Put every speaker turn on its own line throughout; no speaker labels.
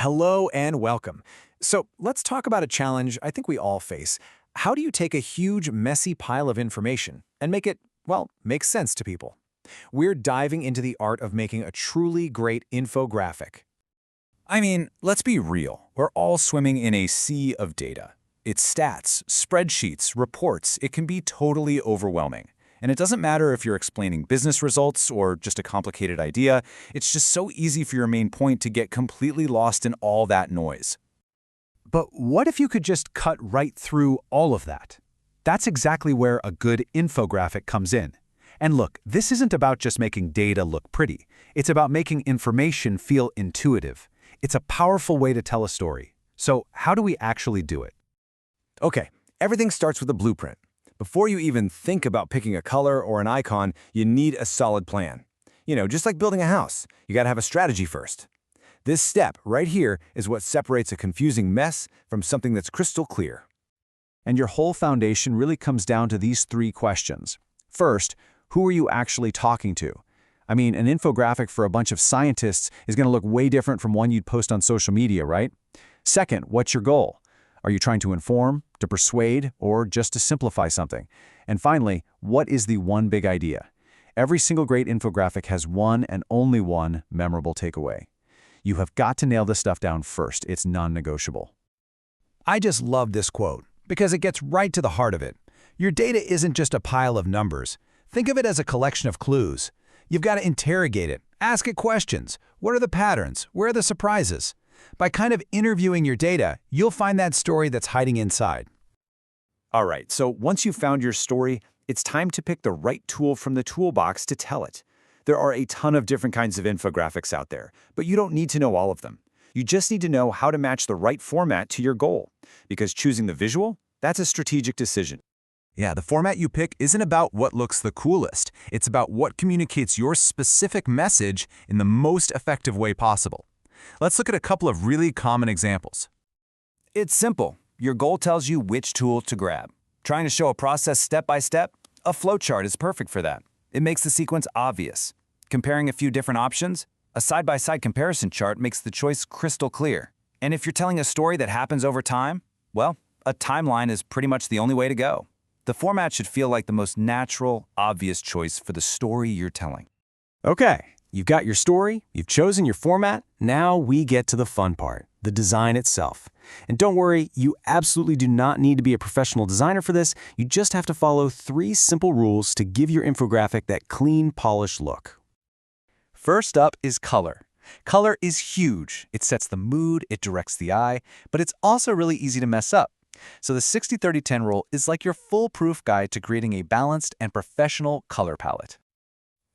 Hello and welcome. So let's talk about a challenge I think we all face. How do you take a huge, messy pile of information and make it, well, make sense to people? We're diving into the art of making a truly great infographic.
I mean, let's be real. We're all swimming in a sea of data. It's stats, spreadsheets, reports. It can be totally overwhelming. And it doesn't matter if you're explaining business results or just a complicated idea. It's just so easy for your main point to get completely lost in all that noise.
But what if you could just cut right through all of that? That's exactly where a good infographic comes in. And look, this isn't about just making data look pretty. It's about making information feel intuitive. It's a powerful way to tell a story. So how do we actually do it?
Okay, everything starts with a blueprint. Before you even think about picking a color or an icon, you need a solid plan. Just like building a house, you gotta have a strategy first. This step right here is what separates a confusing mess from something that's crystal clear.
And your whole foundation really comes down to these three questions. First, who are you actually talking to? I mean, an infographic for a bunch of scientists is going to look way different from one you'd post on social media, right? Second, what's your goal? Are you trying to inform, to persuade, or just to simplify something? And finally, what is the one big idea? Every single great infographic has one and only one memorable takeaway. You have got to nail this stuff down first. It's non-negotiable.
I just love this quote because it gets right to the heart of it. Your data isn't just a pile of numbers. Think of it as a collection of clues. You've got to interrogate it, ask it questions. What are the patterns? Where are the surprises? By kind of interviewing your data, you'll find that story that's hiding inside.
All right, so once you've found your story, it's time to pick the right tool from the toolbox to tell it. There are a ton of different kinds of infographics out there, but you don't need to know all of them. You just need to know how to match the right format to your goal, because choosing the visual, that's a strategic decision.
Yeah, the format you pick isn't about what looks the coolest. It's about what communicates your specific message in the most effective way possible. Let's look at a couple of really common examples.
It's simple. Your goal tells you which tool to grab. Trying to show a process step by step? A flowchart is perfect for that. It makes the sequence obvious. Comparing a few different options? A side-by-side comparison chart makes the choice crystal clear. And if you're telling a story that happens over time, well, a timeline is pretty much the only way to go. The format should feel like the most natural, obvious choice for the story you're telling.
Okay, you've got your story, you've chosen your format. Now we get to the fun part, the design itself. And don't worry, you absolutely do not need to be a professional designer for this. You just have to follow 3 simple rules to give your infographic that clean, polished look. First up is color. Color is huge. It sets the mood, it directs the eye, but it's also really easy to mess up. So the 60-30-10 rule is like your foolproof guide to creating a balanced and professional color palette.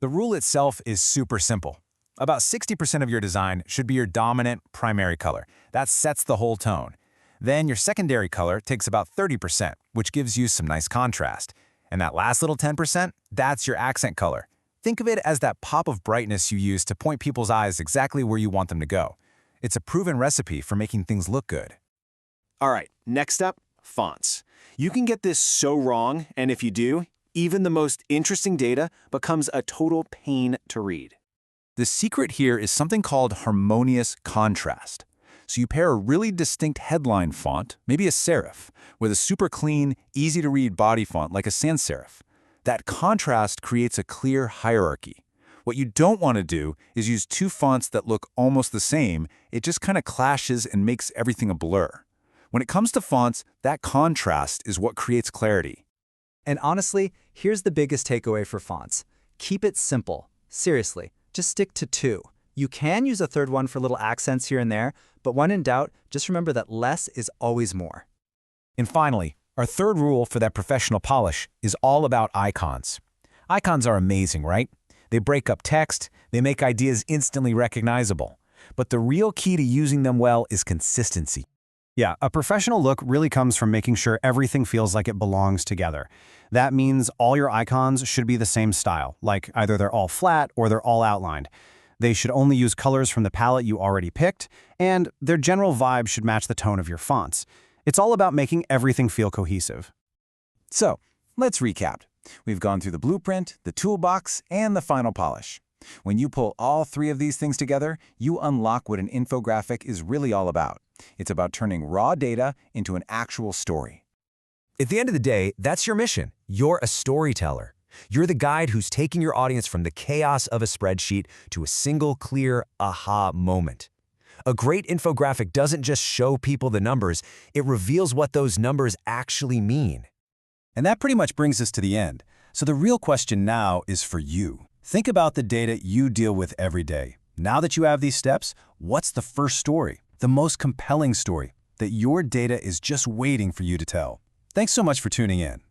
The rule itself is super simple. About 60% of your design should be your dominant primary color. That sets the whole tone. Then your secondary color takes about 30%, which gives you some nice contrast. And that last little 10%, that's your accent color. Think of it as that pop of brightness you use to point people's eyes exactly where you want them to go. It's a proven recipe for making things look good.
All right, next up, fonts. You can get this so wrong, and if you do, even the most interesting data becomes a total pain to read.
The secret here is something called harmonious contrast. So you pair a really distinct headline font, maybe a serif, with a super clean, easy-to-read body font like a sans serif. That contrast creates a clear hierarchy. What you don't want to do is use 2 fonts that look almost the same. It just kind of clashes and makes everything a blur. When it comes to fonts, that contrast is what creates clarity.
And honestly, here's the biggest takeaway for fonts. Keep it simple. Seriously, just stick to 2. You can use a third one for little accents here and there, but when in doubt, just remember that less is always more.
And finally, our third rule for that professional polish is all about icons. Icons are amazing, right? They break up text, they make ideas instantly recognizable. But the real key to using them well is consistency.
Yeah, a professional look really comes from making sure everything feels like it belongs together. That means all your icons should be the same style, like either they're all flat or they're all outlined. They should only use colors from the palette you already picked, and their general vibe should match the tone of your fonts. It's all about making everything feel cohesive.
So, let's recap. We've gone through the blueprint, the toolbox, and the final polish.
When you pull all three of these things together, you unlock what an infographic is really all about. It's about turning raw data into an actual story.
At the end of the day, that's your mission. You're a storyteller. You're the guide who's taking your audience from the chaos of a spreadsheet to a single, clear aha moment. A great infographic doesn't just show people the numbers, it reveals what those numbers actually mean.
And that pretty much brings us to the end. So the real question now is for you. Think about the data you deal with every day. Now that you have these steps, what's the first story, the most compelling story that your data is just waiting for you to tell? Thanks so much for tuning in.